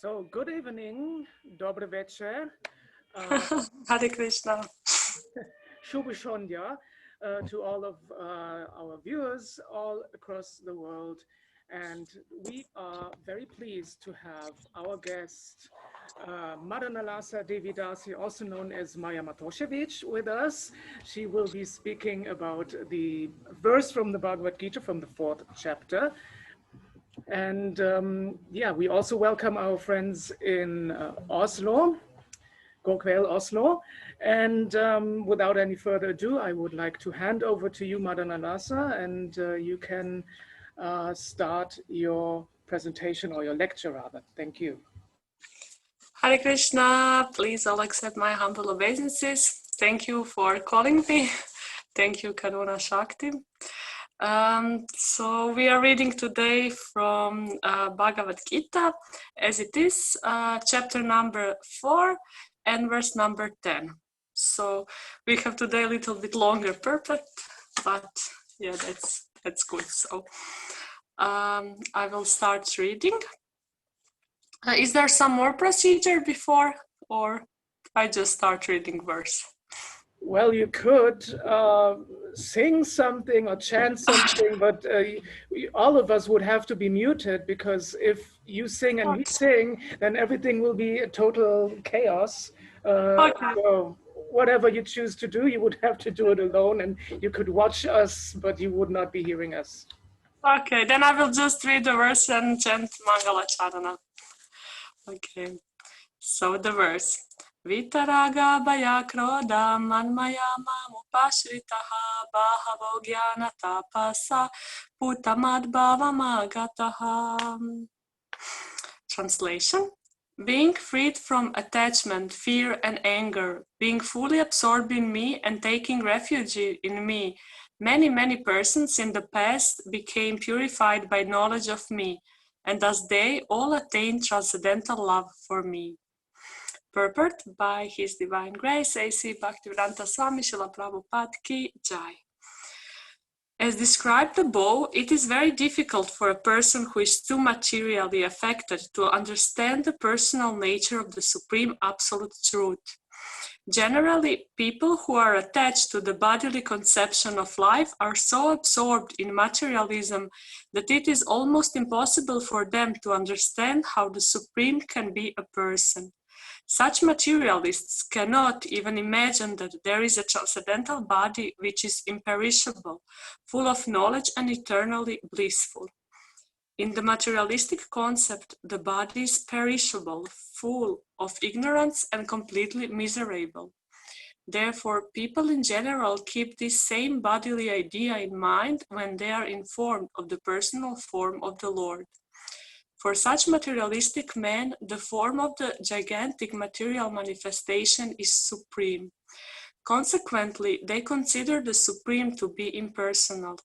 So, good evening, dobre večer, Hare Krishna. Shubh Shondya, to all of our viewers all across the world. And we are very pleased to have our guest, Madanalasa Devi Dasi, also known as Maya Matoshevich, with us. She will be speaking about the verse from the Bhagavad-gita from the 4th chapter. And we also welcome our friends in Oslo, Gokwel, Oslo. And without any further ado, I would like to hand over to you, Madanalasa, and you can start your presentation or your lecture rather. Thank you. Hare Krishna. Please all accept my humble obeisances. Thank you for calling me. Thank you, Karuna Shakti. So we are reading today from Bhagavad-gita As It Is, chapter number 4 and verse number 10. So we have today a little bit longer purport, but yeah, that's good. So I will start reading. Is there some more procedure before, or I just start reading verse? Well, you could sing something or chant something, but all of us would have to be muted, because if you sing and we sing, then everything will be a total chaos. Okay. So whatever you choose to do, you would have to do it alone, and you could watch us, but you would not be hearing us. Okay, then I will just read the verse and chant Mangala Charana. Okay, so the verse. Vitaraga bhaya krodha manmaya mamupashritaha bahavo jnana tapasa putamad bhavamagataha. Translation. Being freed from attachment, fear, and anger, being fully absorbed in me and taking refuge in me, many persons in the past became purified by knowledge of me, and thus they all attained transcendental love for me. Purport by His Divine Grace, A.C. Bhaktivedanta Swami Srila Prabhupada Ki Jai. As described above, it is very difficult for a person who is too materially affected to understand the personal nature of the Supreme Absolute Truth. Generally, people who are attached to the bodily conception of life are so absorbed in materialism that it is almost impossible for them to understand how the Supreme can be a person. Such materialists cannot even imagine that there is a transcendental body which is imperishable, full of knowledge and eternally blissful. In the materialistic concept, the body is perishable, full of ignorance and completely miserable. Therefore, people in general keep this same bodily idea in mind when they are informed of the personal form of the Lord. For such materialistic men, the form of the gigantic material manifestation is supreme. Consequently, they consider the Supreme to be impersonal.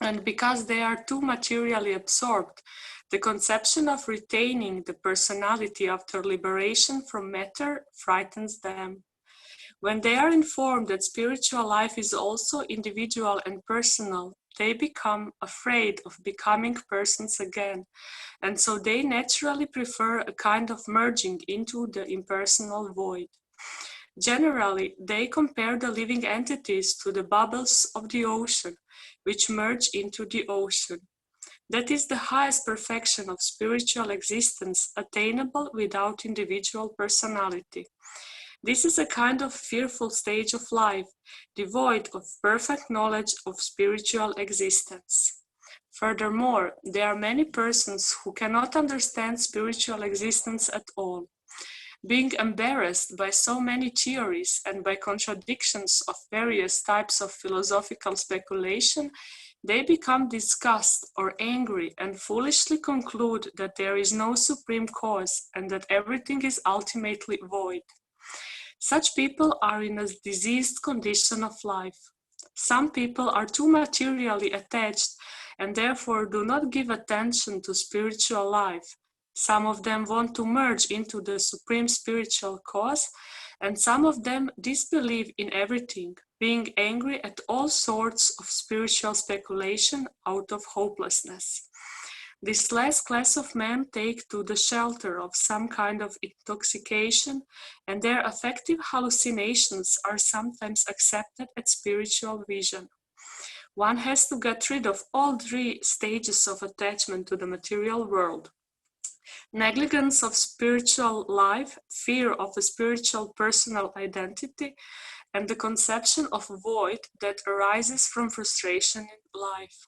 And because they are too materially absorbed, the conception of retaining the personality after liberation from matter frightens them. When they are informed that spiritual life is also individual and personal, they become afraid of becoming persons again, and so they naturally prefer a kind of merging into the impersonal void. Generally, they compare the living entities to the bubbles of the ocean, which merge into the ocean. That is the highest perfection of spiritual existence, attainable without individual personality. This is a kind of fearful stage of life, devoid of perfect knowledge of spiritual existence. Furthermore, there are many persons who cannot understand spiritual existence at all. Being embarrassed by so many theories and by contradictions of various types of philosophical speculation, they become disgusted or angry and foolishly conclude that there is no supreme cause and that everything is ultimately void. Such people are in a diseased condition of life. Some people are too materially attached and therefore do not give attention to spiritual life. Some of them want to merge into the supreme spiritual cause, and some of them disbelieve in everything, being angry at all sorts of spiritual speculation out of hopelessness. This last class of men take to the shelter of some kind of intoxication, and their affective hallucinations are sometimes accepted as spiritual vision. One has to get rid of all three stages of attachment to the material world. Negligence of spiritual life, fear of a spiritual personal identity, and the conception of void that arises from frustration in life.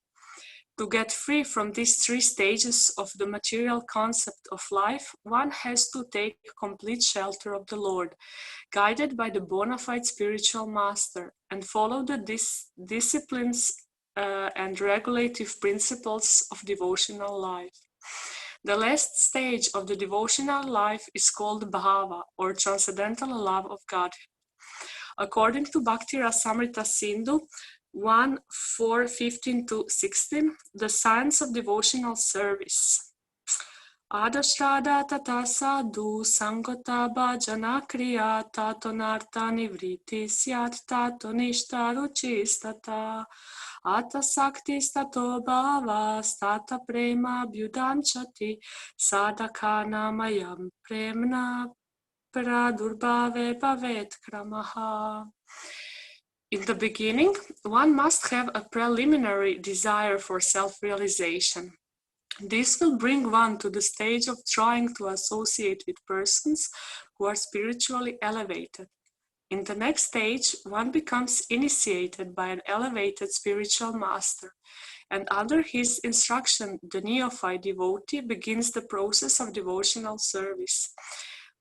To get free from these three stages of the material concept of life, one has to take complete shelter of the Lord, guided by the bona fide spiritual master, and follow the disciplines and regulative principles of devotional life. The last stage of the devotional life is called bhava, or transcendental love of God. According to Bhakti Rasamrita Sindhu 1:4:15-16, the science of devotional service. Adashrada tata sadhu sangota bhajana kriya tato narta nivriti syat tato nishta ruchistata ata sakti stato bhava stata prema abhyudamchati sadhakana mayam premna pradurbhave bhavet kramaha. In the beginning, one must have a preliminary desire for self-realization. This will bring one to the stage of trying to associate with persons who are spiritually elevated. In the next stage, one becomes initiated by an elevated spiritual master, and under his instruction, the neophyte devotee begins the process of devotional service.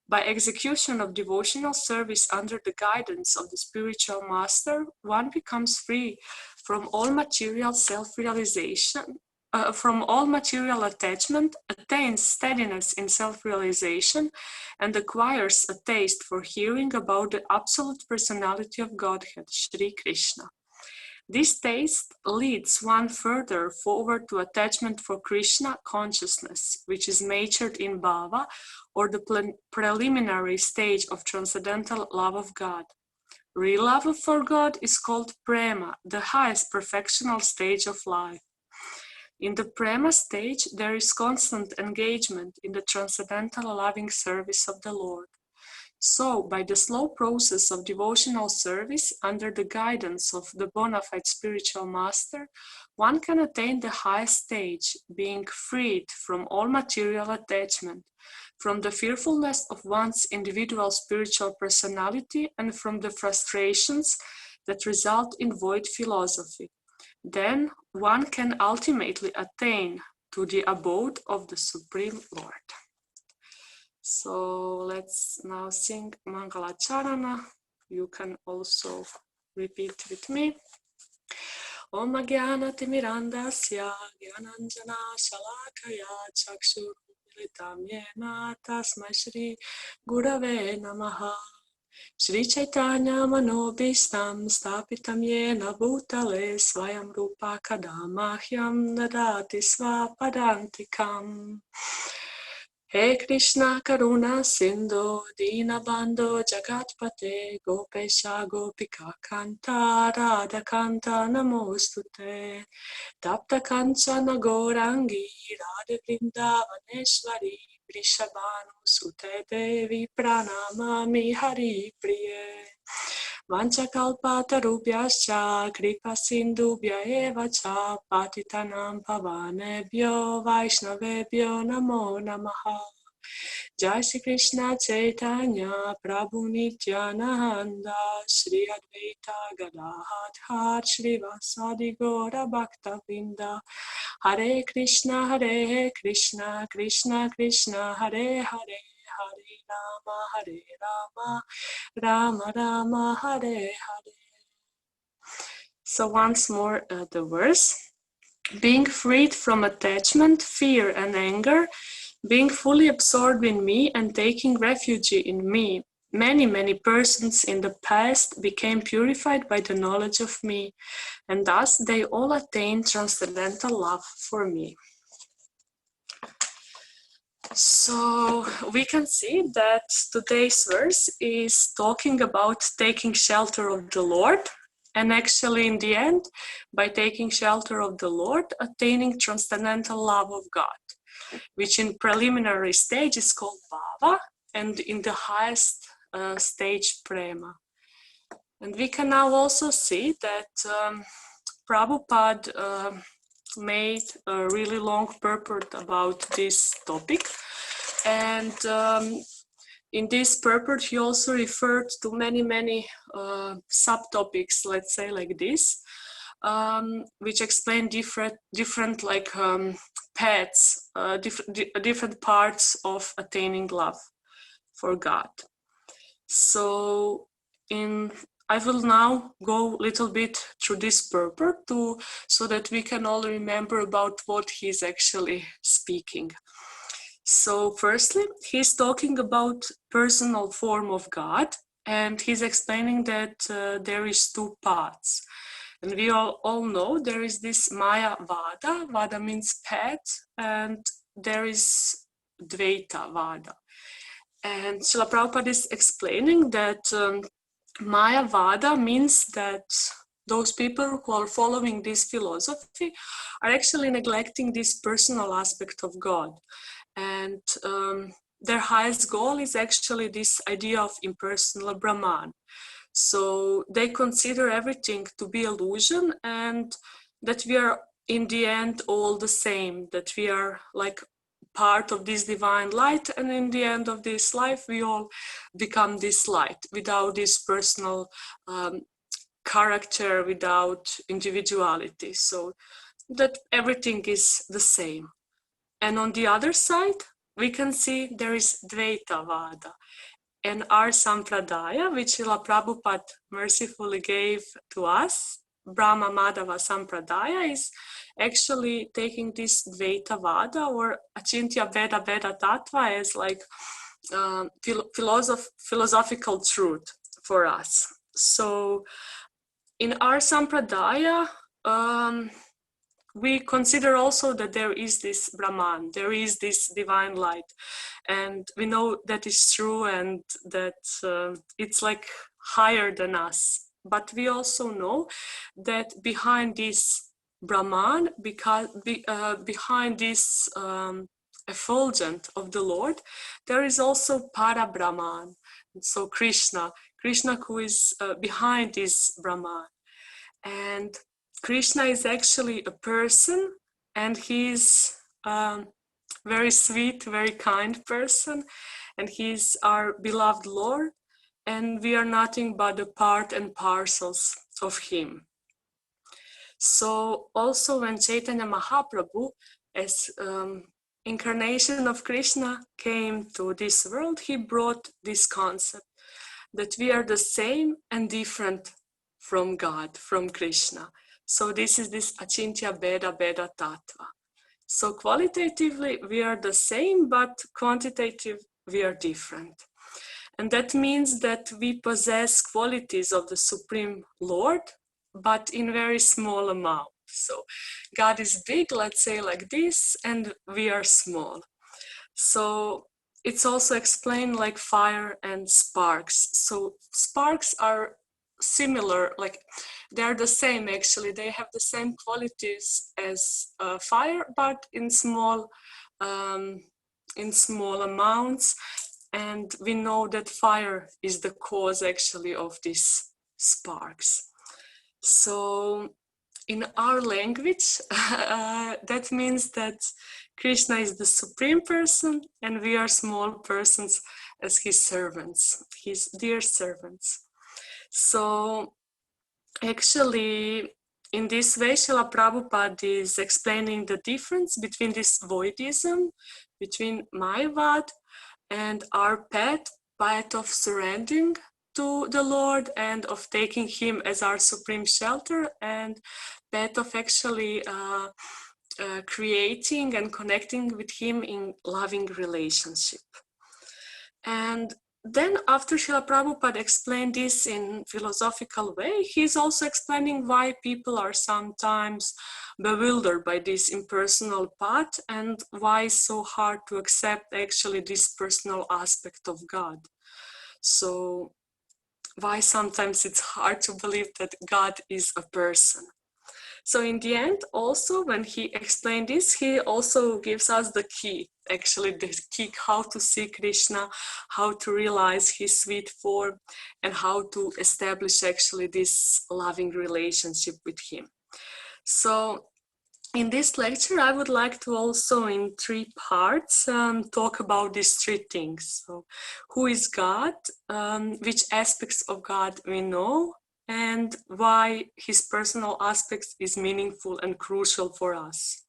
By execution of devotional service under the guidance of the spiritual master, one becomes free from all material self-realization, from all material attachment, attains steadiness in self-realization, and acquires a taste for hearing about the absolute personality of Godhead, Sri Krishna. This taste leads one further forward to attachment for Krishna consciousness, which is matured in bhava, or the preliminary stage of transcendental love of God. Real love for God is called prema, the highest perfectional stage of life. In the prema stage, there is constant engagement in the transcendental loving service of the Lord. So, by the slow process of devotional service under the guidance of the bona fide spiritual master, one can attain the highest stage, being freed from all material attachment, from the fearfulness of one's individual spiritual personality, and from the frustrations that result in void philosophy. Then one can ultimately attain to the abode of the Supreme Lord. So let's now sing Mangala Charana. You can also repeat with me. Om Jnana Timirandasya Jnananjana Shalakaya Chakshur Militam Yena Tasmai Shri Gurave Namaha. Shri Chaitanya Manobhistam Stapitam Yena Bhutale Swayam Rupa Kadamahyam Nadati Svapadantikam. He Krishna Karuna Sindhu Dinabandho Jagatpate Gopesha Gopika Kanta Radha Kanta Namostute Tapta Kanchana Gorangi Radha Vrindavaneshwari Vrishabhanu Sute Devi Pranamami Hari Priye Vanchakalpatarubhyascha Kripa Sindhubhya eva cha Patitanam Pavanebhyo Vaishnavebhyo Namo Namaha. Jai Shri Krishna Chaitanya Prabhu Nityananda Shri Advaita Gadadhar Shri Vasadi Gaura Bhakta Vrinda Hare Krishna Krishna Krishna Hare Hare Hare Rama Rama Rama Hare Hare. So once more the verse. Being freed from attachment, fear and anger, being fully absorbed in me and taking refuge in me, many persons in the past became purified by the knowledge of me, and thus they all attained transcendental love for me. So we can see that today's verse is talking about taking shelter of the Lord, and actually in the end, by taking shelter of the Lord, attaining transcendental love of God. which in preliminary stage is called bhava, and in the highest stage prema. And we can now also see that Prabhupada made a really long purport about this topic. And in this purport, he also referred to many subtopics, let's say like this, which explain different like paths, different parts of attaining love for God. So I will now go a little bit through this purport so that we can all remember about what he's actually speaking. So firstly, he's talking about personal form of God, and he's explaining that there is two paths. And we all know there is this Maya Vada. Vada means path, and there is Dvaita Vada. And Srila Prabhupada is explaining that Maya Vada means that those people who are following this philosophy are actually neglecting this personal aspect of God. And their highest goal is actually this idea of impersonal Brahman. So they consider everything to be illusion, and that we are in the end all the same, that we are like part of this divine light, and in the end of this life we all become this light without this personal character, without individuality, so that everything is the same. And on the other side we can see there is Dvaita Vada. And our Sampradaya, which Srila Prabhupada mercifully gave to us, Brahma Madhava Sampradaya, is actually taking this Dvaita Vada or Achintya Veda Veda Tattva as like philosophical truth for us. So in our Sampradaya, we consider also that there is this Brahman, there is this divine light, and we know that is true, and that it's like higher than us. But we also know that behind this Brahman, behind this effulgent of the Lord, there is also Para Brahman, so Krishna who is behind this Brahman. And Krishna is actually a person, and he's very sweet, very kind person, and he's our beloved Lord, and we are nothing but a part and parcels of him. So also when Chaitanya Mahaprabhu, as incarnation of Krishna, came to this world, he brought this concept that we are the same and different from God, from Krishna. So this is this Achintya Bheda Bheda Tattva. So qualitatively we are the same, but quantitative we are different. And that means that we possess qualities of the Supreme Lord, but in very small amount. So God is big, let's say like this, and we are small. So it's also explained like fire and sparks. So sparks are similar, like they're the same actually. They have the same qualities as fire, but in small amounts. And we know that fire is the cause actually of these sparks. So in our language, that means that Krishna is the supreme person, and we are small persons as his servants, his dear servants. So actually, in this way, Srila Prabhupada is explaining the difference between this voidism, between Mayavad, and our path of surrendering to the Lord and of taking him as our supreme shelter, and path of actually creating and connecting with him in loving relationship. And then after Srila Prabhupada explained this in philosophical way, he's also explaining why people are sometimes bewildered by this impersonal path, and why it's so hard to accept actually this personal aspect of God. So why sometimes it's hard to believe that God is a person. So in the end, also, when he explained this, he also gives us the key, actually the key how to see Krishna, how to realize his sweet form, and how to establish actually this loving relationship with him. So in this lecture, I would like to also, in 3 parts, talk about these 3 things. So, who is God, which aspects of God we know, and why his personal aspects is meaningful and crucial for us.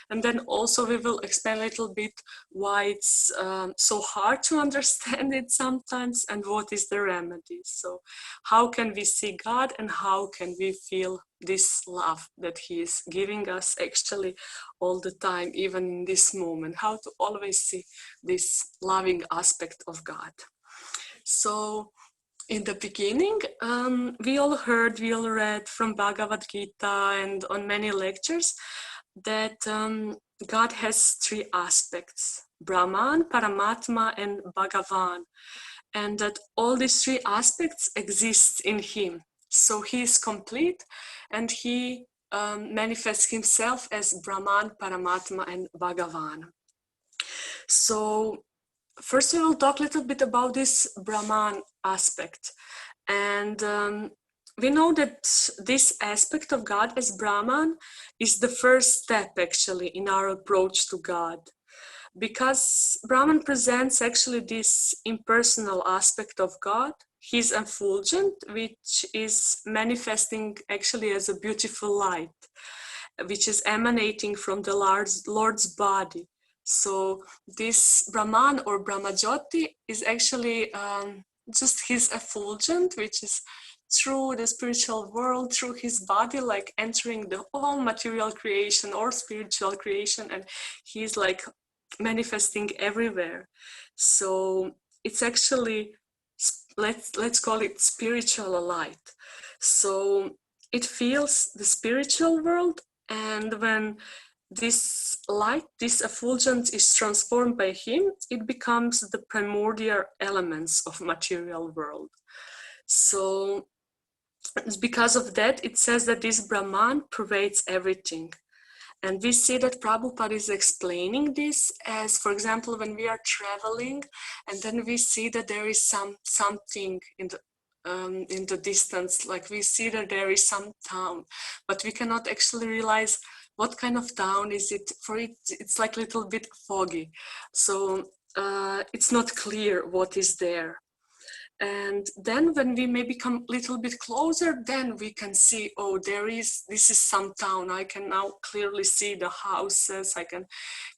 And then also we will explain a little bit why it's so hard to understand it sometimes, and what is the remedy. So how can we see God, and how can we feel this love that he is giving us actually all the time, even in this moment, how to always see this loving aspect of God. So in the beginning, we all read from Bhagavad-gita and on many lectures that God has 3 aspects: Brahman, Paramatma, and Bhagavan, and that all these 3 aspects exist in him. So he is complete, and he manifests himself as Brahman, Paramatma, and Bhagavan. So first we will talk a little bit about this Brahman aspect. And we know that this aspect of God as Brahman is the first step actually in our approach to God, because Brahman presents actually this impersonal aspect of God. He's effulgent, which is manifesting actually as a beautiful light, which is emanating from the Lord's body. So this Brahman or Brahmajyoti is actually just his effulgent, which is through the spiritual world, through his body, like entering the whole material creation or spiritual creation, and he's like manifesting everywhere. So it's actually, let's call it spiritual light. So it fills the spiritual world, and when this light, this effulgence is transformed by him, it becomes the primordial elements of material world. So because of that, it says that this Brahman pervades everything. And we see that Prabhupada is explaining this as, for example, when we are traveling, and then we see that there is something in the distance, like we see that there is some town, but we cannot actually realize what kind of town is it. For it, it's like a little bit foggy, so it's not clear what is there. And then when we maybe come a little bit closer, then we can see, oh, this is some town. I can now clearly see the houses. I can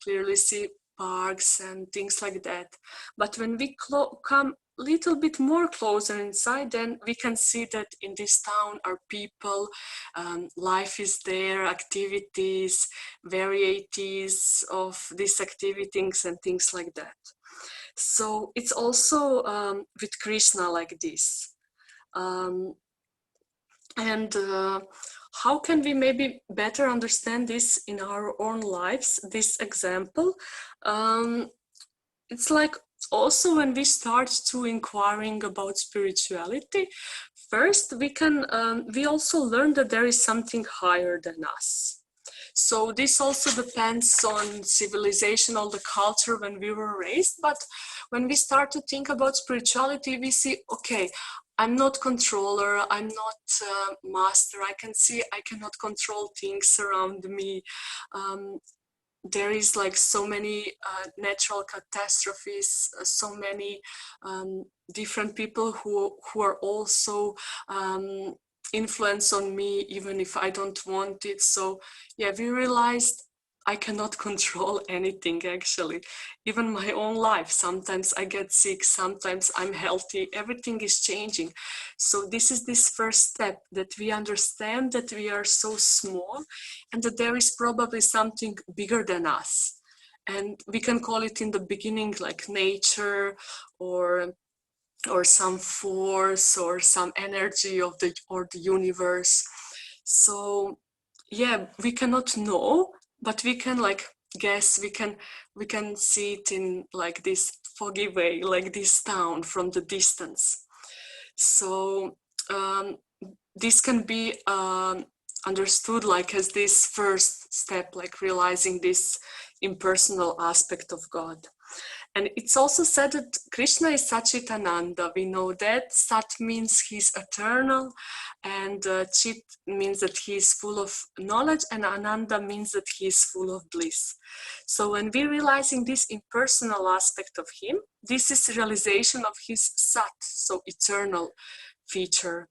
clearly see parks and things like that. But when we come a little bit more closer inside, then we can see that in this town are people, life is there, activities, varieties of these activities and things like that. So it's also with Krishna like this. And how can we maybe better understand this in our own lives, this example? It's like also when we start to inquiring about spirituality, first we also learn that there is something higher than us. So this also depends on civilization, all the culture when we were raised. But when we start to think about spirituality, we see, okay, I'm not controller, I'm not master. I can see I cannot control things around me. There is like so many natural catastrophes, so many different people who are also influence on me, even if I don't want it. So yeah, we realized I cannot control anything actually, even my own life. Sometimes I get sick, sometimes I'm healthy, everything is changing. So this is this first step, that we understand that we are so small and that there is probably something bigger than us. And we can call it in the beginning like nature or some force or some energy of the universe. So yeah, we cannot know, but we can like guess, we can see it in like this foggy way, like this town from the distance. So this can be understood like as this first step, like realizing this impersonal aspect of God. And it's also said that Krishna is Sachitananda. We know that Sat means he's eternal, and Chit means that he is full of knowledge, and Ananda means that he is full of bliss. So when we're realizing this impersonal aspect of him, this is realization of his Sat, so eternal feature.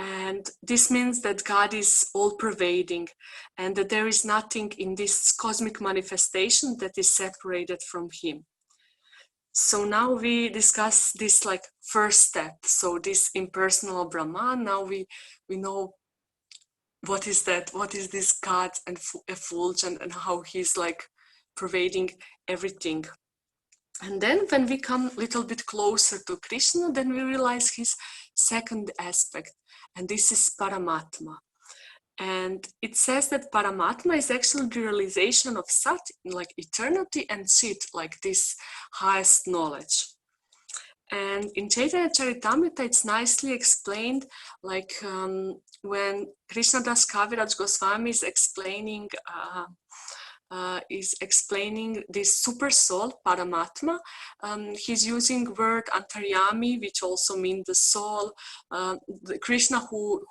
And this means that God is all-pervading, and that there is nothing in this cosmic manifestation that is separated from him. So now we discuss this like first step. So this impersonal Brahman, now we know what is that, what is this God and effulgent, and how he's like pervading everything. And then when we come a little bit closer to Krishna, then we realize his second aspect, and this is Paramatma. And it says that Paramatma is actually the realization of Sat, like eternity, and Chit, like this highest knowledge. And in Chaitanya Charitamrita, it's nicely explained, like when Krishnadas Kaviraj Goswami is explaining this super soul, Paramatma. He's using word Antaryami, which also means the soul. The Krishna who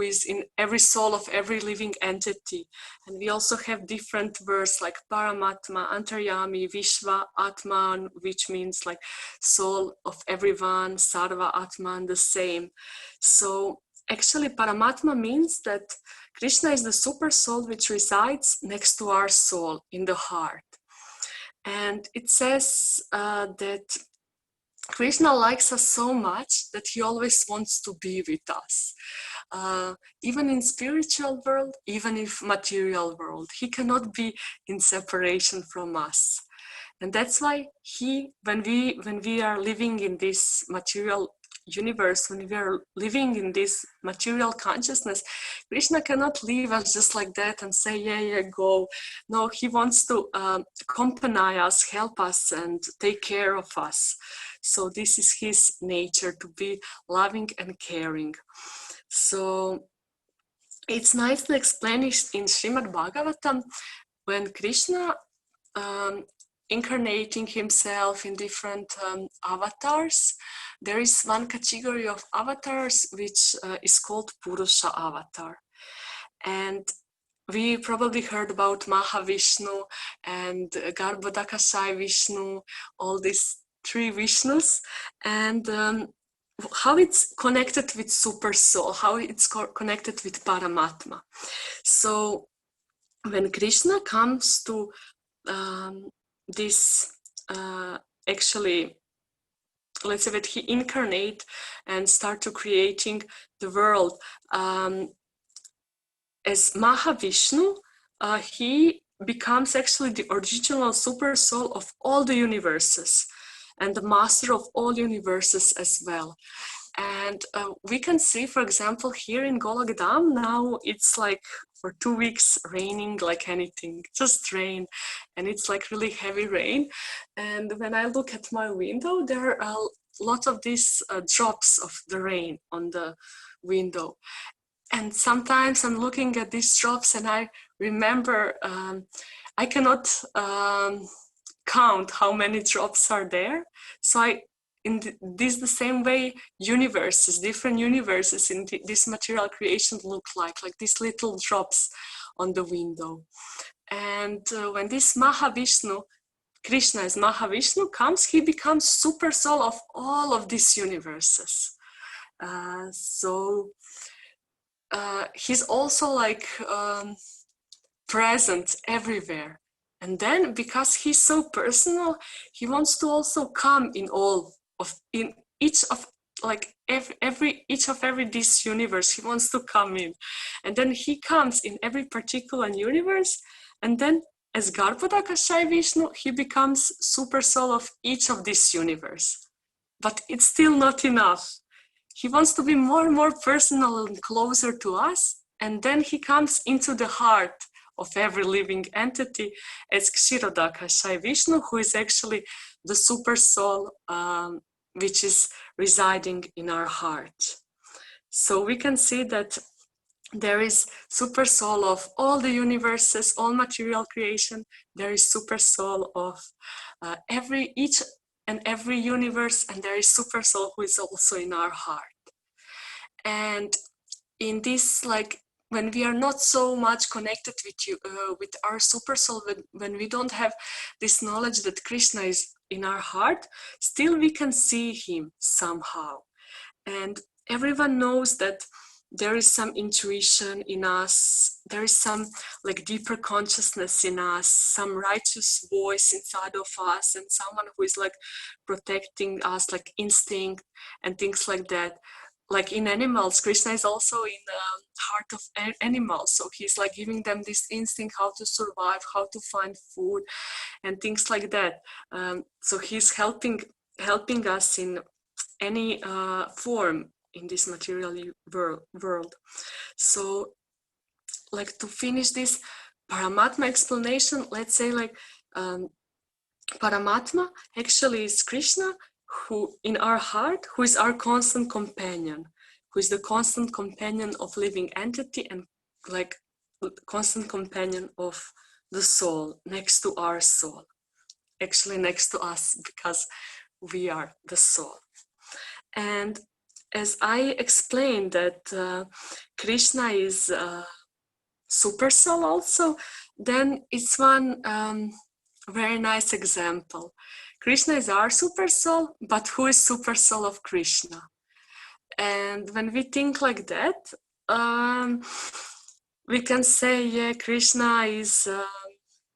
is in every soul of every living entity. And we also have different words like Paramatma, Antaryami, Vishva, Atman, which means like soul of everyone, Sarva, Atman, the same. So actually Paramatma means that Krishna is the super soul which resides next to our soul in the heart. And it says that Krishna likes us so much that he always wants to be with us. Even in spiritual world, even in material world, he cannot be in separation from us. And that's why when we are living in this material universe, when we are living in this material consciousness, Krishna cannot leave us just like that and say, yeah, go. No, he wants to accompany us, help us, and take care of us. So this is his nature, to be loving and caring. So it's nicely explained in Srimad Bhagavatam when Krishna incarnating himself in different avatars. There is one category of avatars which is called Purusha avatar. And we probably heard about Mahavishnu and Garbhodakashayi Vishnu, all these three Vishnus, and how it's connected with Super Soul, how it's connected with Paramatma. So when Krishna comes to this, actually, let's say that he incarnate and start to creating the world as Mahavishnu, he becomes actually the original super soul of all the universes and the master of all universes as well. And we can see, for example, here in Golagdam, now it's like for 2 weeks raining like anything, just rain. And it's like really heavy rain. And when I look at my window, there are lots of these drops of the rain on the window. And sometimes I'm looking at these drops and I remember I cannot count how many drops are there. So the same way universes, different universes in this material creation look like these little drops on the window. And when this Mahavishnu, Krishna as Mahavishnu comes, he becomes super soul of all of these universes. He's also like present everywhere. And then because he's so personal, he wants to also come in each of every this universe, he wants to come in. And then he comes in every particular universe, and then as Garbhodakashayi Vishnu, he becomes super soul of each of this universe. But it's still not enough. He wants to be more and more personal and closer to us, and then he comes into the heart of every living entity as Kshirodakashayi Vishnu, who is actually the super soul which is residing in our heart. So we can see that there is super soul of all the universes, all material creation. There is super soul of each and every universe, and there is super soul who is also in our heart. And in this, like, when we are not so much connected with our super soul, when we don't have this knowledge that Krishna is in our heart, still we can see him somehow. And everyone knows that there is some intuition in us, there is some like deeper consciousness in us, some righteous voice inside of us, and someone who is like protecting us, like instinct and things like that. Like in animals, Krishna is also in the heart of animals, so he's like giving them this instinct how to survive, how to find food and things like that. So he's helping us in any form in this material world. So, like, to finish this Paramatma explanation, let's say like Paramatma actually is Krishna, who in our heart, who is our constant companion, who is the constant companion of living entity and like constant companion of the soul next to our soul, actually next to us, because we are the soul. And as I explained that Krishna is super soul also, then it's one very nice example. Krishna is our super soul, but who is super soul of Krishna? And when we think like that, we can say, yeah, Krishna is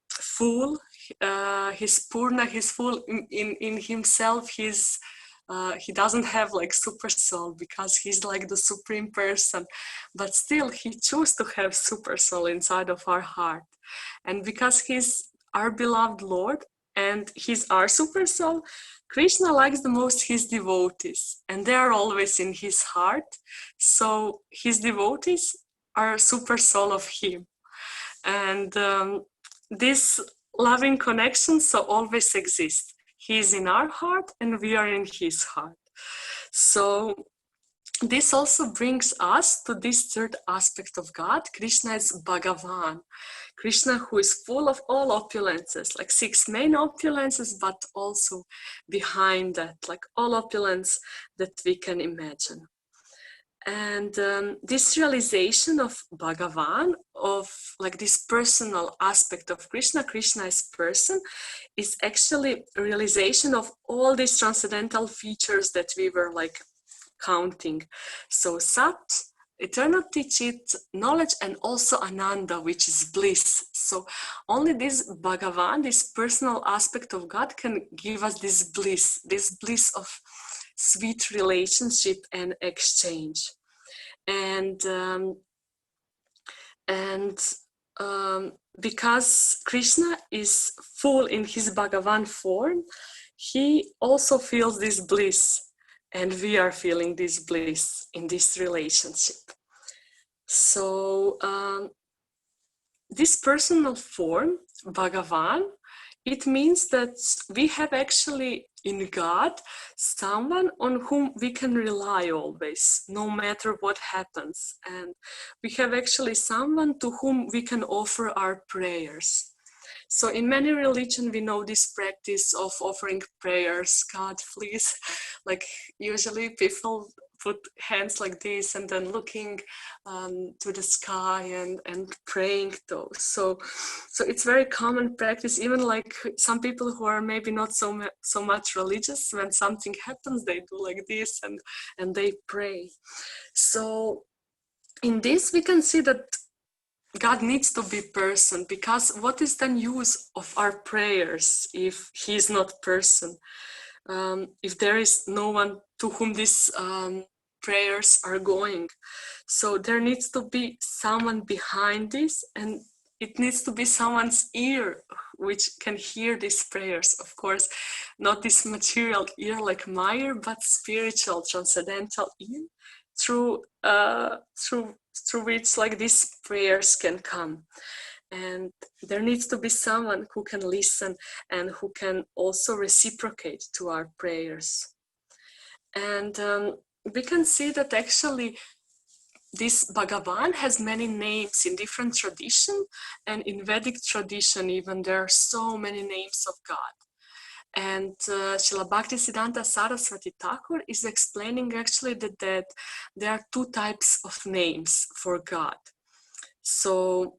full, he's Purna, he's full in himself, he doesn't have like super soul because he's like the supreme person, but still he chose to have super soul inside of our heart. And because he's our beloved Lord and he's our super soul, Krishna likes the most his devotees, and they are always in his heart. So his devotees are super soul of him. And this loving connection so always exists. He is in our heart and we are in his heart. So this also brings us to this third aspect of God. Krishna is Bhagavan. Krishna, who is full of all opulences, like 6 main opulences, but also behind that, like all opulence that we can imagine. And this realization of Bhagavan, of like this personal aspect of Krishna, Krishna as person, is actually a realization of all these transcendental features that we were like counting. So Sat, eternity, Chit, knowledge, and also Ananda, which is bliss. So only this Bhagavan, this personal aspect of God, can give us this bliss of sweet relationship and exchange. And because Krishna is full in his Bhagavan form, he also feels this bliss, and we are feeling this bliss in this relationship. So this personal form, Bhagavan, it means that we have actually in God someone on whom we can rely always, no matter what happens. And we have actually someone to whom we can offer our prayers. So in many religions, we know this practice of offering prayers. God, please, like usually people put hands like this and then looking to the sky and praying those. So it's very common practice. Even like some people who are maybe not so much religious, when something happens, they do like this and they pray. So in this, we can see that God needs to be person, because what is then use of our prayers if he is not person? If there is no one to whom these prayers are going. So there needs to be someone behind this, and it needs to be someone's ear which can hear these prayers. Of course, not this material ear like my ear, but spiritual, transcendental ear through which like these prayers can come. And there needs to be someone who can listen and who can also reciprocate to our prayers. And we can see that actually this Bhagavan has many names in different tradition, and in Vedic tradition even there are so many names of God. And Srila Bhaktisiddhanta Saraswati Thakur is explaining actually that there are two types of names for God. So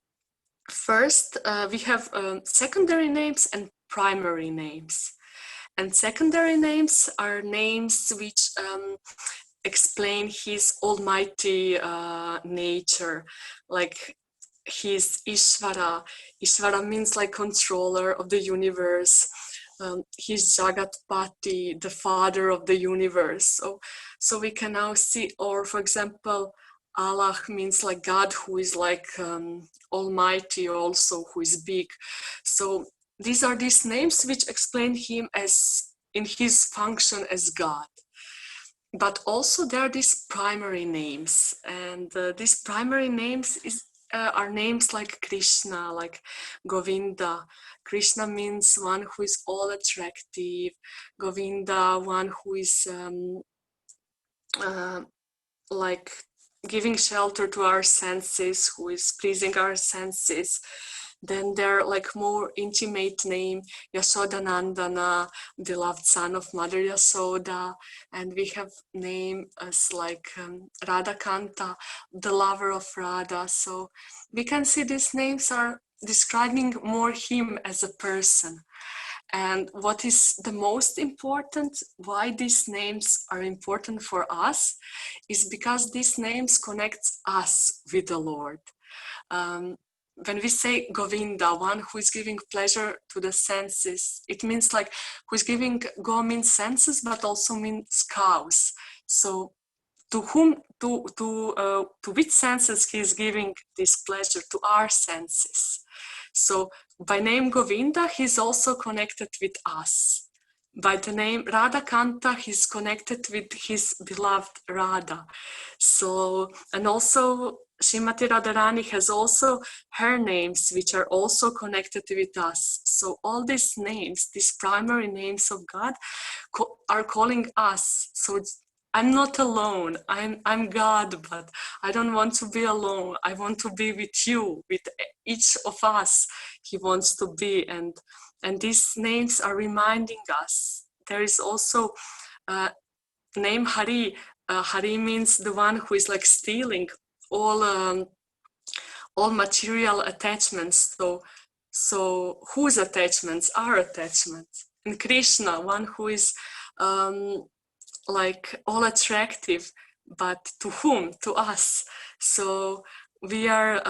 first, we have secondary names and primary names. And secondary names are names which explain his almighty nature, like he's Ishvara. Ishvara means like controller of the universe. He's Jagatpati, the father of the universe. So we can now see, or for example, Allah means like God who is like almighty also, who is big. So these are these names which explain him as in his function as God. But also there are these primary names, and these primary names are names like Krishna, like Govinda. Krishna means one who is all attractive. Govinda, one who is like giving shelter to our senses, who is pleasing our senses. Then there are like more intimate name, Yashodanandana, beloved son of Mother Yasoda. And we have name as like Radhakanta, the lover of Radha. So we can see these names are describing more him as a person. And what is the most important, why these names are important for us, is because these names connect us with the Lord. When we say Govinda, one who is giving pleasure to the senses, it means like who is giving, Go means senses, but also means cows. So to whom, to which senses he is giving this pleasure? To our senses. So by name Govinda, he's also connected with us. By the name Radhakanta, he's connected with his beloved Radha. So, and also Srimati Radharani has also her names, which are also connected with us. So all these names, these primary names of God, are calling us. So I'm not alone. I'm God, but I don't want to be alone. I want to be with you, with each of us. He wants to be, and these names are reminding us. There is also name Hari. Hari means the one who is like stealing all material attachments. So whose attachments? Our attachments. And Krishna, one who is like all attractive, but to whom? To us. So we are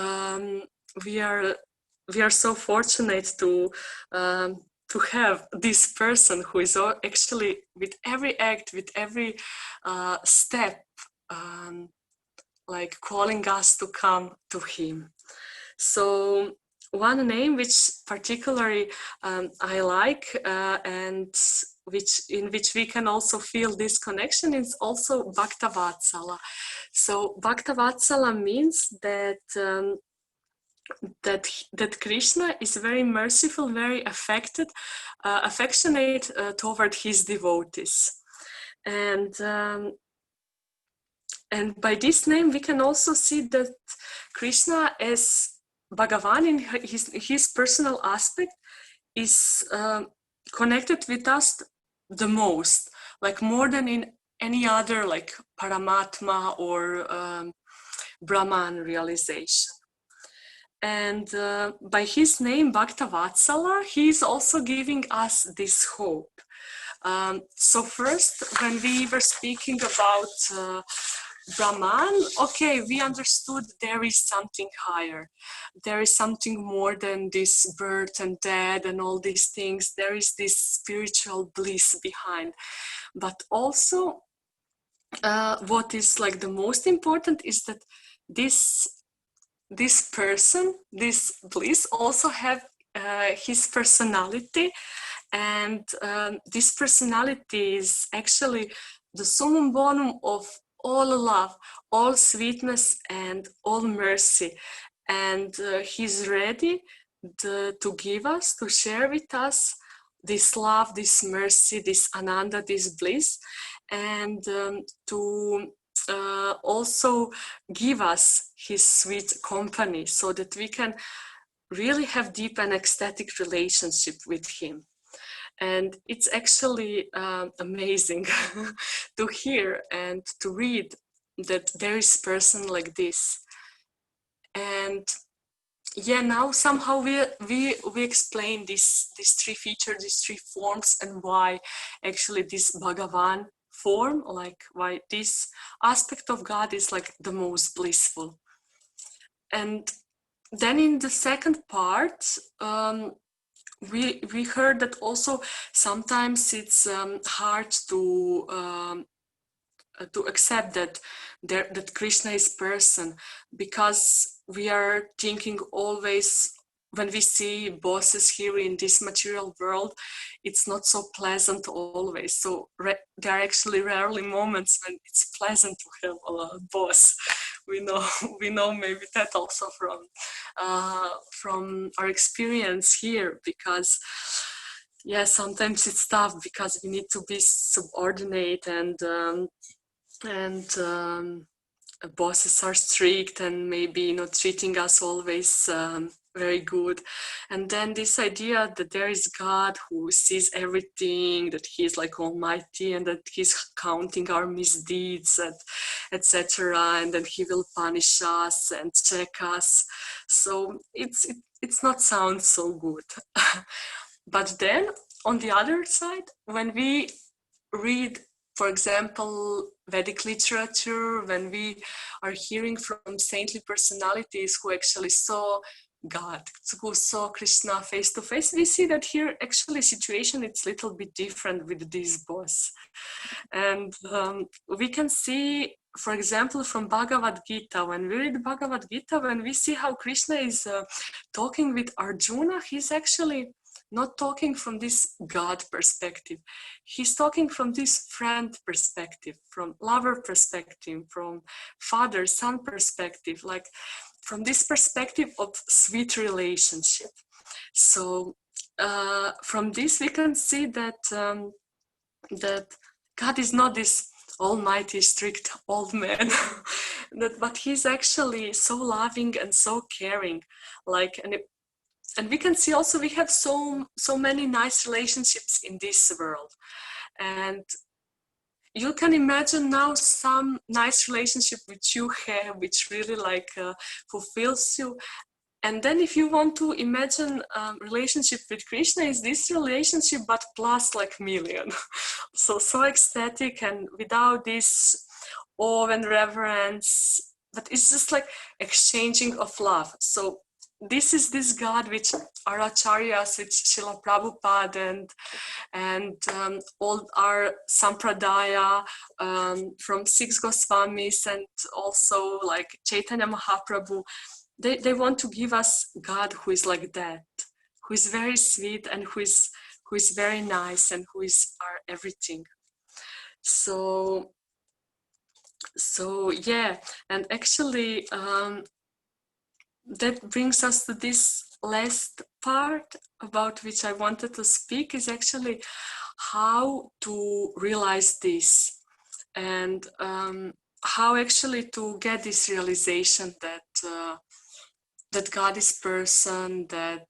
so fortunate to have this person who is actually with every act, with every step, like calling us to come to him. So one name which particularly I like and in which we can also feel this connection is also Bhaktavatsala. So Bhaktavatsala means that that Krishna is very merciful, very affectionate toward his devotees, and by this name we can also see that Krishna as Bhagavan in his personal aspect is connected with us the most, like more than in any other like Paramatma or Brahman realization. And by his name Bhaktavatsala, he is also giving us this hope. So first, when we were speaking about Brahman, okay, we understood there is something higher. There is something more than this birth and death and all these things. There is this spiritual bliss behind. But also, what is like the most important is that this person, this bliss, also have his personality, and this personality is actually the summum bonum of all love, all sweetness, and all mercy. And he's ready to give us, to share with us this love, this mercy, this ananda, this bliss, and to also give us his sweet company so that we can really have deep and ecstatic relationship with him. And it's actually amazing to hear and to read that there is person like this. And yeah, now somehow we explain these three features, these three forms, and why actually this Bhagavan form, like why this aspect of God is like the most blissful. And then in the second part, we heard that also sometimes it's hard to accept that that Krishna is person, because we are thinking always, when we see bosses here in this material world, it's not so pleasant always. So there are actually rarely moments when it's pleasant to have a boss. We know we know maybe that also from our experience here, because yeah, sometimes it's tough because we need to be subordinate, and bosses are strict and maybe not treating us always very good. And then this idea that there is God who sees everything, that he's like almighty and that he's counting our misdeeds, etc., and then he will punish us and check us. So it's not sound so good. But then on the other side, when we read, for example, Vedic literature, when we are hearing from saintly personalities who actually saw God, who saw Krishna face to face, we see that here actually situation is a little bit different with this boss. And we can see, for example, from Bhagavad-gita, when we read Bhagavad-gita, when we see how Krishna is talking with Arjuna, he's actually not talking from this God perspective. He's talking from this friend perspective, from lover perspective, from father-son perspective, like from this perspective of sweet relationship. So from this we can see that that God is not this almighty, strict old man, but he's actually so loving and so caring. Like, and we can see also we have so many nice relationships in this world, and you can imagine now some nice relationship which you have, which really like fulfills you. And then if you want to imagine relationship with Krishna, is this relationship but plus like million. so ecstatic and without this awe and reverence, but it's just like exchanging of love. So this is this God which our acharyas, which Srila Prabhupada and all our sampradaya from six Goswamis, and also like Chaitanya Mahaprabhu, they want to give us God who is like that, who is very sweet and who is very nice and who is our everything. So yeah, and actually that brings us to this last part about which I wanted to speak, is actually how to realize this, and how actually to get this realization that that God is person, that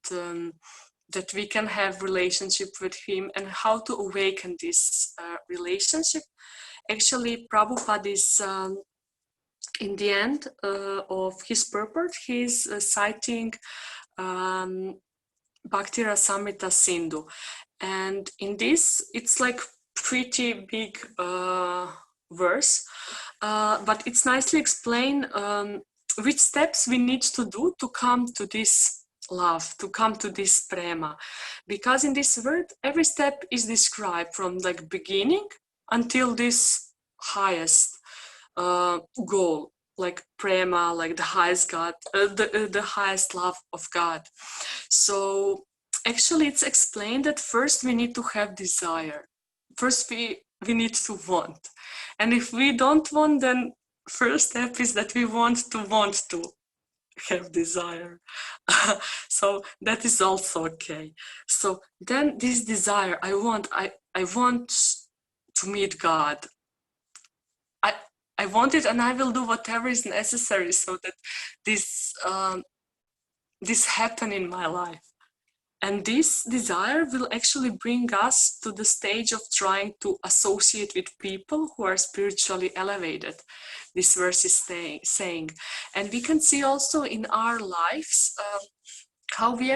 we can have relationship with him, and how to awaken this relationship. Actually, Prabhupada is in the end of his purport, he's citing Bhakti Rasamrita Sindhu, and in this it's like pretty big verse, but it's nicely explained which steps we need to do to come to this love, to come to this prema, because in this word every step is described from like beginning until this highest goal, like prema, like the highest God, the highest love of God. So actually it's explained that first we need to have desire. First we need to want. And if we don't want, then first step is that we want to have desire. So that is also okay. So then this desire, I want to meet God. I I want it, and I will do whatever is necessary so that this this happen in my life. And this desire will actually bring us to the stage of trying to associate with people who are spiritually elevated. This verse is saying. And we can see also in our lives how we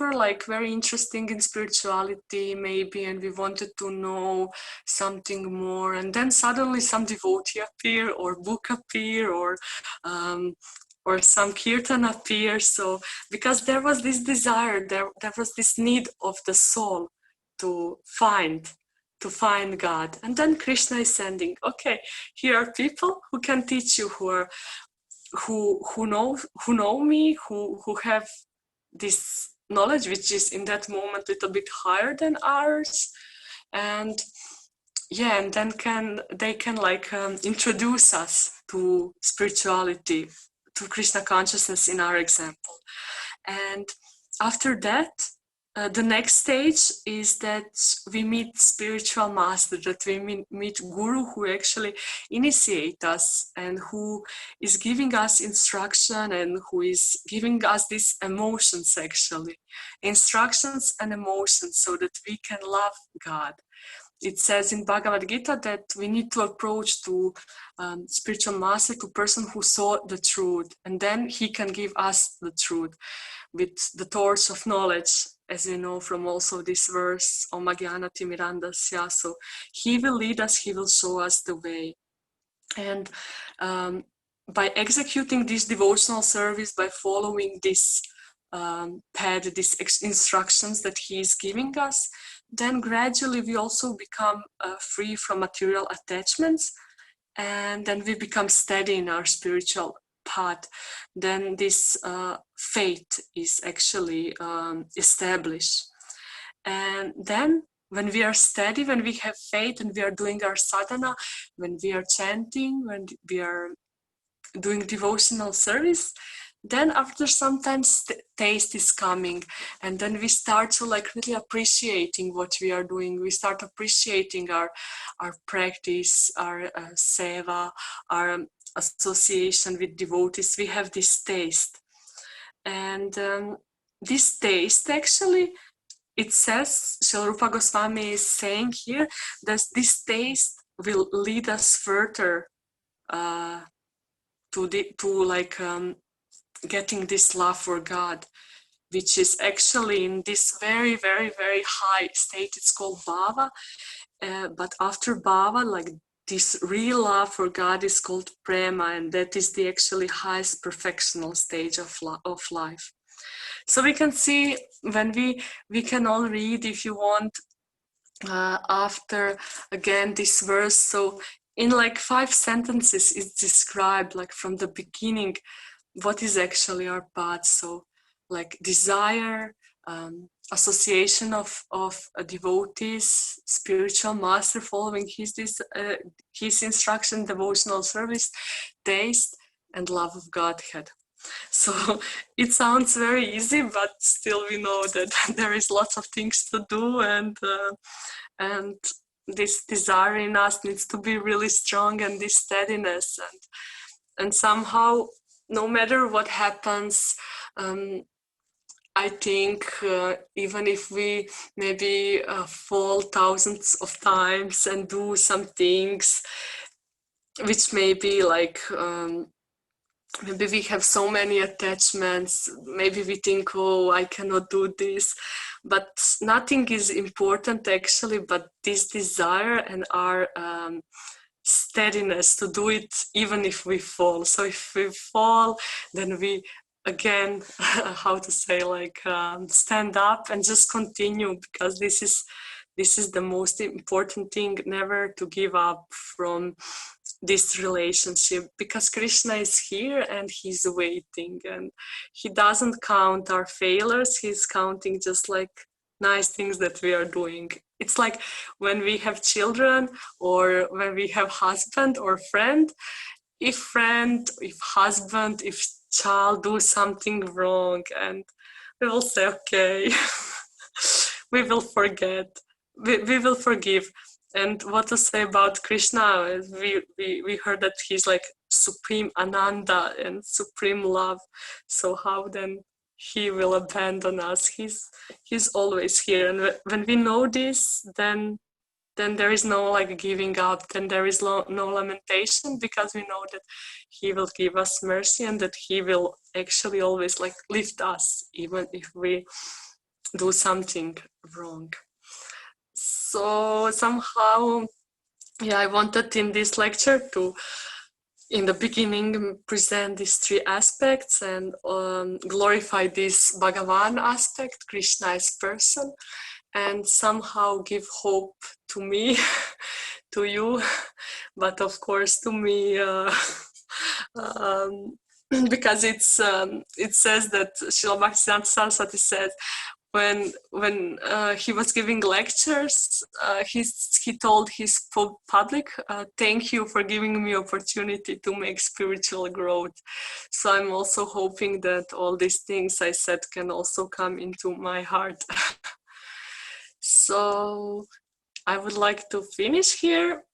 were like very interesting in spirituality maybe, and we wanted to know something more, and then suddenly some devotee appear, or book appear, or some kirtan appears. So because there was this desire, there was this need of the soul to find God. And then Krishna is sending, okay, here are people who can teach you, who know me, who have this knowledge which is in that moment a little bit higher than ours. And yeah, and then they can like introduce us to spirituality, to Krishna consciousness in our example. And after that, the next stage is that we meet spiritual master, that we meet guru who actually initiate us and who is giving us instruction and who is giving us these emotions, actually instructions and emotions, so that we can love God. It says in Bhagavad-gita that we need to approach to spiritual master, to person who saw the truth, and then he can give us the truth with the torch of knowledge, as we know from also this verse, Om Jnana Timirandasya. So he will lead us, he will show us the way. And by executing this devotional service, by following this path, these instructions that he is giving us, then gradually we also become free from material attachments, and then we become steady in our spiritual path. Then this faith is actually established. And then when we are steady, when we have faith and we are doing our sadhana, when we are chanting, when we are doing devotional service, then after sometimes taste is coming, and then we start to like really appreciating what we are doing. We start appreciating our practice, our seva, our association with devotees. We have this taste, and this taste actually, it says, Srila Rupa Goswami is saying here that this taste will lead us further to getting this love for God, which is actually in this very, very, very high state. It's called bhava, but after bhava, like this real love for God is called prema, and that is the actually highest perfectional stage of life. So we can see, when we can all read, if you want, after again this verse. So in like 5 sentences, it's described like from the beginning what is actually our path. So like desire, association of devotees, spiritual master, following his instruction, devotional service, taste, and love of Godhead. So it sounds very easy, but still we know that there is lots of things to do, and this desire in us needs to be really strong, and this steadiness, and somehow, no matter what happens, I think even if we maybe fall thousands of times and do some things which may be like maybe we have so many attachments, maybe we think, oh, I cannot do this, but nothing is important actually but this desire and our steadiness to do it even if we fall. So if we fall, then we again how to say, like stand up and just continue, because this is the most important thing, never to give up from this relationship, because Krishna is here and he's waiting, and he doesn't count our failures, he's counting just like nice things that we are doing. It's like when we have children, or when we have husband or friend, if husband, if child do something wrong, and we will say, okay, we will forget, we will forgive. And what to say about Krishna? We heard that he's like supreme Ananda and supreme love. So how then he will abandon us? He's always here. And when we know this, then there is no like giving up. Then there is no lamentation, because we know that he will give us mercy and that he will actually always like lift us, even if we do something wrong. So somehow, yeah, I wanted in this lecture to, in the beginning, present these three aspects and glorify this Bhagavan aspect, Krishna as person, and somehow give hope to me, to you, but of course to me, because it says that Srila Bhaktisiddhanta Saraswati says, when he was giving lectures, he told his public, thank you for giving me opportunity to make spiritual growth. So I'm also hoping that all these things I said can also come into my heart. So I would like to finish here,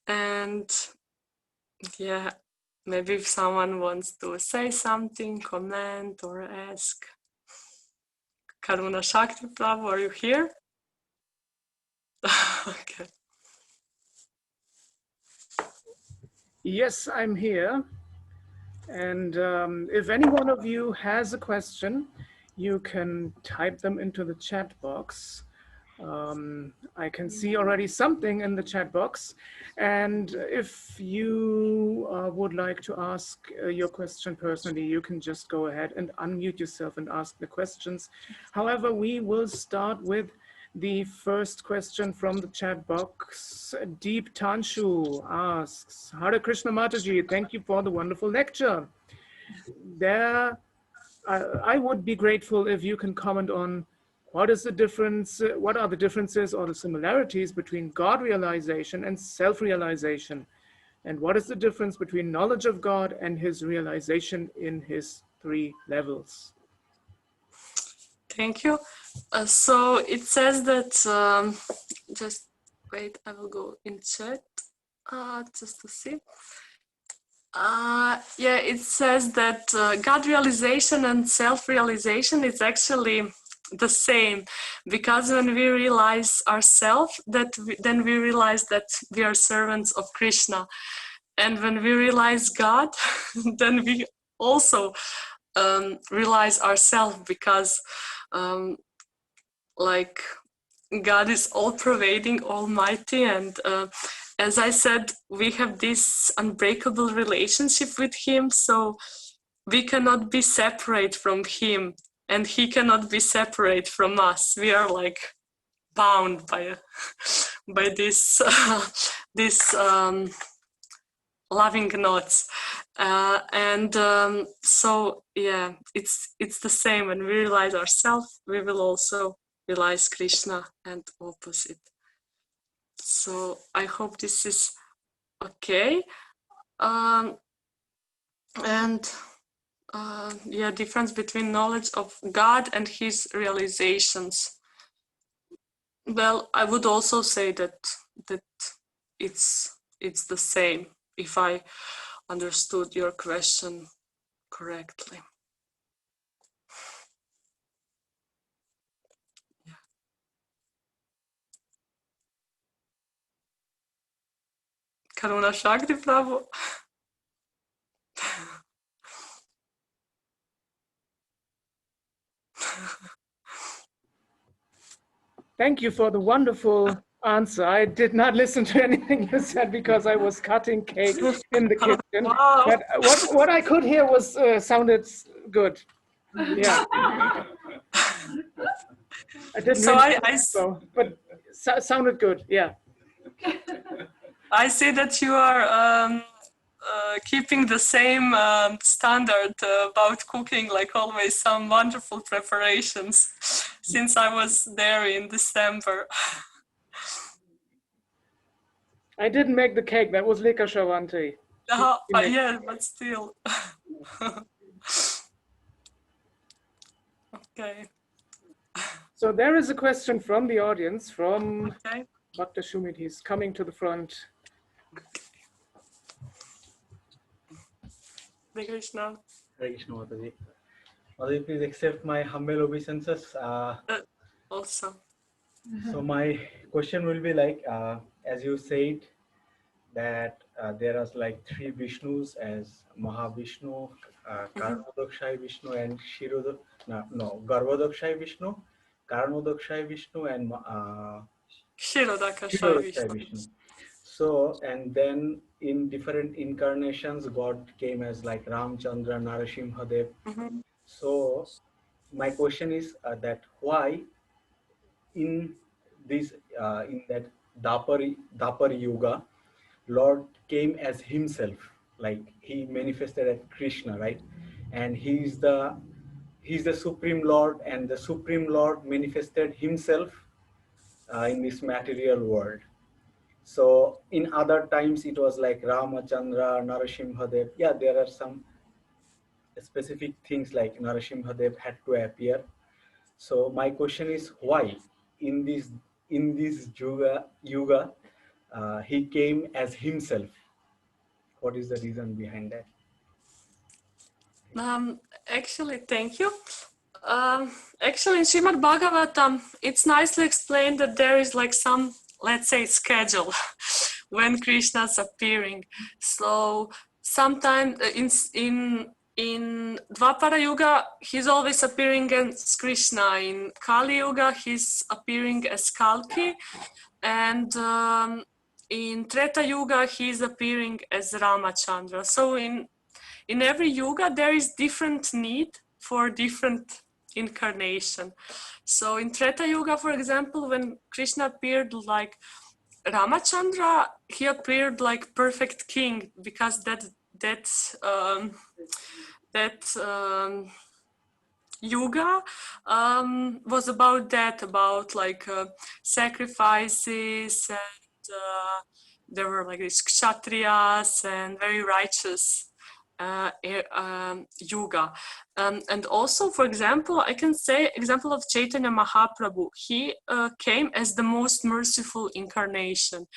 and yeah, maybe if someone wants to say something, comment or ask. Karuna Shakti Prabhu, are you here? Okay. Yes, I'm here. And if any one of you has a question, you can type them into the chat box. I can see already something in the chat box. And if you would like to ask your question personally, you can just go ahead and unmute yourself and ask the questions. However, we will start with the first question from the chat box. Deep Tanshu asks, Hare Krishna Mataji, thank you for the wonderful lecture. I would be grateful if you can comment on what is the difference, what are the differences or the similarities between God realization and self-realization? And what is the difference between knowledge of God and his realization in his three levels? Thank you. So it says that, just wait, I will go in chat just to see. Yeah, it says that God realization and self-realization is actually the same, because when we realize ourselves, then we realize that we are servants of Krishna, and when we realize God, then we also realize ourselves, because like God is all-pervading, almighty, and as I said, we have this unbreakable relationship with him, so we cannot be separate from him, and he cannot be separate from us. We are like bound by this this loving knots, and so yeah, it's the same. When we realize ourselves, we will also realize Krishna, and opposite. So I hope this is okay. And yeah, difference between knowledge of God and his realizations. Well, I would also say that it's the same, if I understood your question correctly. Yeah. Karuna Shakti Prabhu. Thank you for the wonderful answer. I did not listen to anything you said because I was cutting cake in the kitchen. Wow. But what I could hear was sounded good. Yeah. I didn't So but sounded good. Yeah. I see that you are keeping the same standard about cooking, like always, some wonderful preparations since I was there in December. I didn't make the cake. That was Lika Shavanti. Yeah, but still. Okay. So there is a question from the audience, from Okay. Bhakta Shumit, he's coming to the front. Hare Krishna. Hare Krishna Mataji. Mataji, please accept my humble obeisances. Also. So my question will be like, as you said, that there are like three Vishnus as Mahavishnu, Karanodakshay Vishnu, and Garbhodakshay Vishnu, Karanodakshay Vishnu, and Kshirodakashay Kshirodakshay Vishnu. Vishnu. So, and then in different incarnations, God came as like Ramchandra, Narasimhadev. So, my question is that why in this in that Dapar Yuga, Lord came as himself, like he manifested as Krishna, right? And he's the Supreme Lord, and the Supreme Lord manifested himself in this material world. So in other times it was like Ramachandra, Narasimhadev. Yeah, there are some specific things like Narasimhadev had to appear. So my question is why in this yuga he came as himself? What is the reason behind that? Actually, thank you. Actually, in Srimad Bhagavatam, it's nicely explained that there is like some, let's say, schedule when Krishna's appearing. So sometimes in Dvapara Yuga, he's always appearing as Krishna. In Kali Yuga, he's appearing as Kalki, and in Treta Yuga, he's appearing as Ramachandra. So in every yuga there is different need for different incarnation. So in Treta Yuga, for example, when Krishna appeared like Ramachandra, he appeared like perfect king, because that yuga was about that, about like sacrifices, and there were like these kshatriyas and very righteous yuga. And also, for example, I can say example of Chaitanya Mahaprabhu. He came as the most merciful incarnation.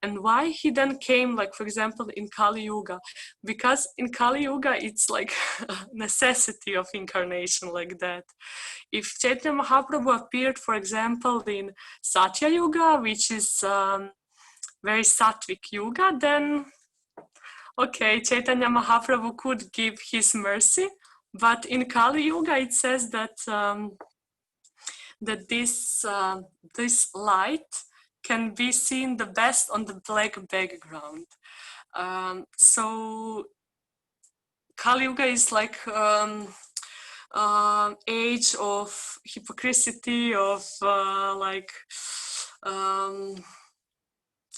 And why he then came, like, for example, in Kali Yuga? Because in Kali Yuga, it's like a necessity of incarnation like that. If Chaitanya Mahaprabhu appeared, for example, in Satya Yuga, which is very sattvic yuga, then okay, Chaitanya Mahaprabhu could give his mercy, but in Kali Yuga it says that that this light can be seen the best on the black background. So Kali Yuga is like age of hypocrisy, of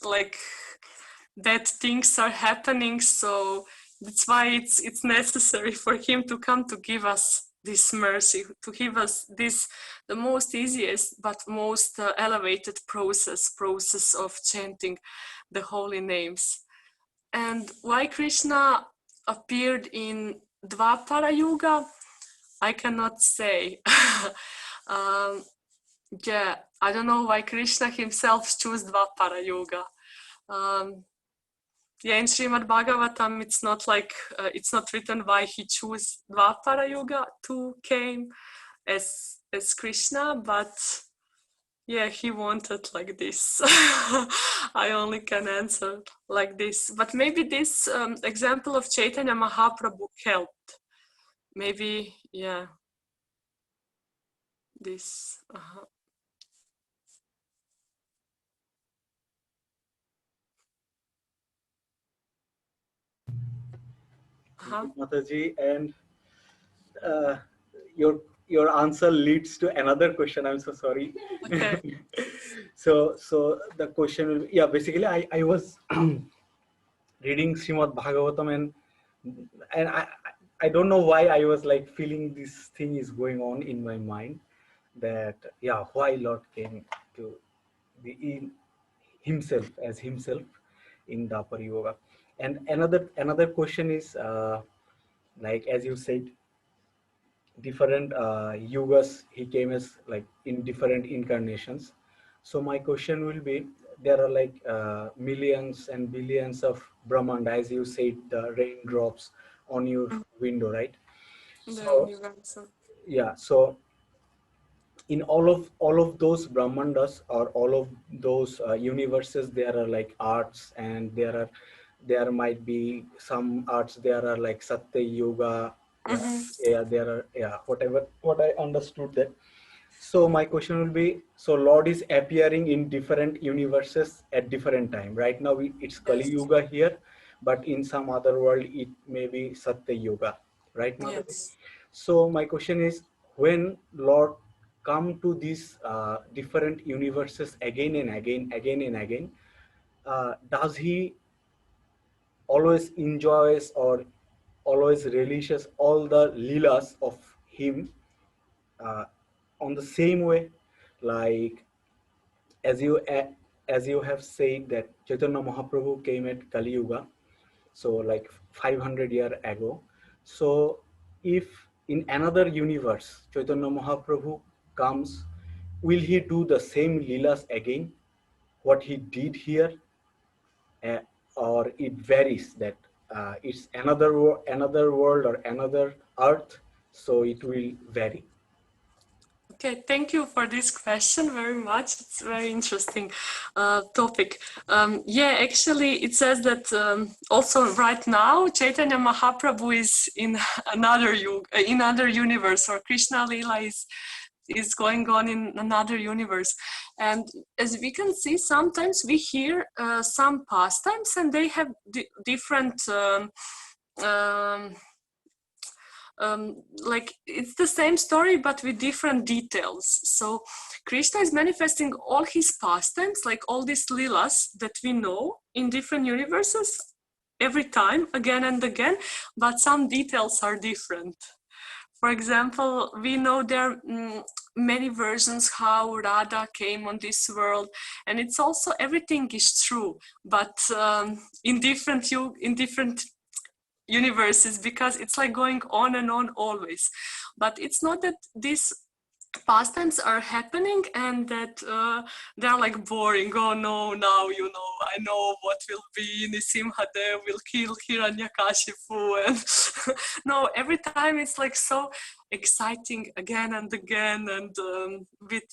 like that things are happening. So that's why it's necessary for him to come to give us this mercy, to give us this, the most easiest but most elevated process of chanting the holy names. And why Krishna appeared in Dvapara Yuga, I cannot say. Yeah, I don't know why Krishna himself chose Dvapara Yuga. Yeah, in Srimad Bhagavatam, it's not like it's not written why he chose Dvapara Yuga to came as Krishna, but yeah, he wanted like this. I only can answer like this. But maybe this example of Chaitanya Mahaprabhu helped. Maybe, yeah, this. Mataji, and uh, your answer leads to another question. I'm so sorry. Okay. So the question will be, yeah, basically I was reading Srimad Bhagavatam, and I don't know why I was like feeling this thing is going on in my mind, that yeah, why Lord came to be in himself as himself in Dapar Yoga. And another question is like as you said, different yugas he came as like in different incarnations. So my question will be there are like millions and billions of Brahmanda, as you said, the raindrops on your window, right? The So universal. yeah, so in all of those Brahmandas or all of those universes, there are like arts, and there might be some arts. There are like Satya Yoga. Yeah, yeah, there are, yeah, whatever what I understood that. So my question will be: so Lord is appearing in different universes at different time. Right now it's Kali Yes. Yuga here, but in some other world it may be Satya Yuga. Right, Madhavi? Yes. So my question is: when Lord come to these different universes again and again, does he always enjoys or always relishes all the leelas of him uh, on the same way, like as you as you have said that Chaitanya Mahaprabhu came at Kali Yuga, so like 500 year ago. So if in another universe Chaitanya Mahaprabhu comes, will he do the same leelas again what he did here, uh, or it varies that it's another world or another earth, so it will vary? Okay, thank you for this question very much. It's very interesting topic. Yeah, actually, it says that also right now Chaitanya Mahaprabhu is in another universe, or Krishna Lila is going on in another universe. And as we can see, sometimes we hear some pastimes, and they have different. Like it's the same story but with different details. So Krishna is manifesting all his pastimes, like all these leelas that we know in different universes every time, again and again, but some details are different. For example, we know there are many versions how Radha came on this world, and it's also everything is true, but in different universes, because it's like going on and on always. But it's not that these pastimes are happening and that they're like boring. Oh no, now I know what will be. Nisimhadev will kill Hiranyakashipu, and no, every time it's like so exciting again and again, and with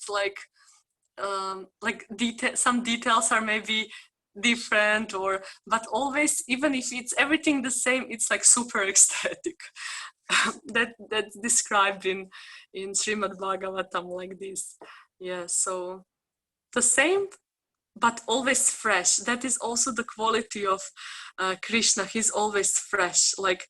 some details are maybe different, or but always, even if it's everything the same, it's like super ecstatic. That's described in Srimad Bhagavatam like this. Yeah, so the same but always fresh. That is also the quality of Krishna. He's always fresh. Like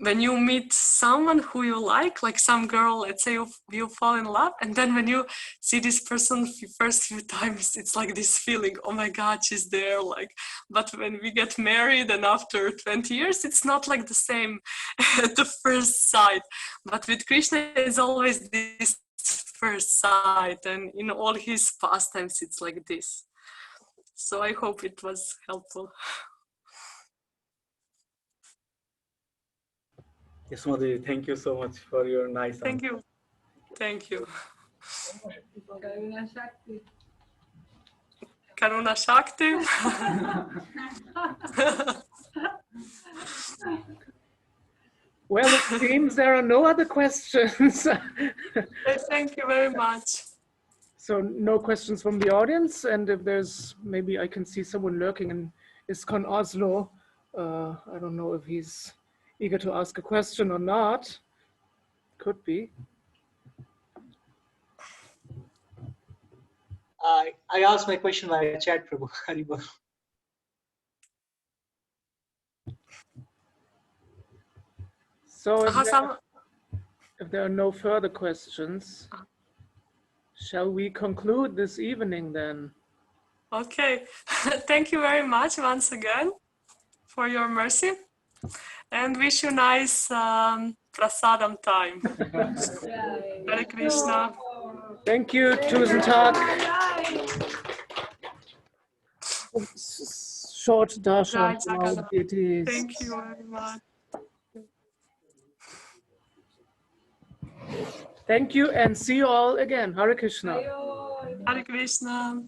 when you meet someone who you like some girl, let's say you fall in love, and then when you see this person first few times, it's like this feeling, oh my God, she's there. Like, but when we get married and after 20 years, it's not like the same at the first sight. But with Krishna, it's always this first sight, and in all his pastimes, it's like this. So I hope it was helpful. Yes, Madhuri, thank you so much for your nice Thank answer. you. Thank you. Karuna Shakti. Well, it seems there are no other questions. Thank you very much. So no questions from the audience, and if there's, maybe I can see someone lurking in ISKCON Oslo. I don't know if he's eager to ask a question or not. Could be. I asked my question via chat, Prabhu. Haribol. So if there are no further questions, shall we conclude this evening then? Okay. Thank you very much once again for your mercy, and wish you nice prasadam time. Hare Krishna. Thank you. Tusen Tag. Short darshan Jai from our Jagannath. deities. Thank you very much. Thank you, and see you all again. Hare Krishna. Hare Krishna.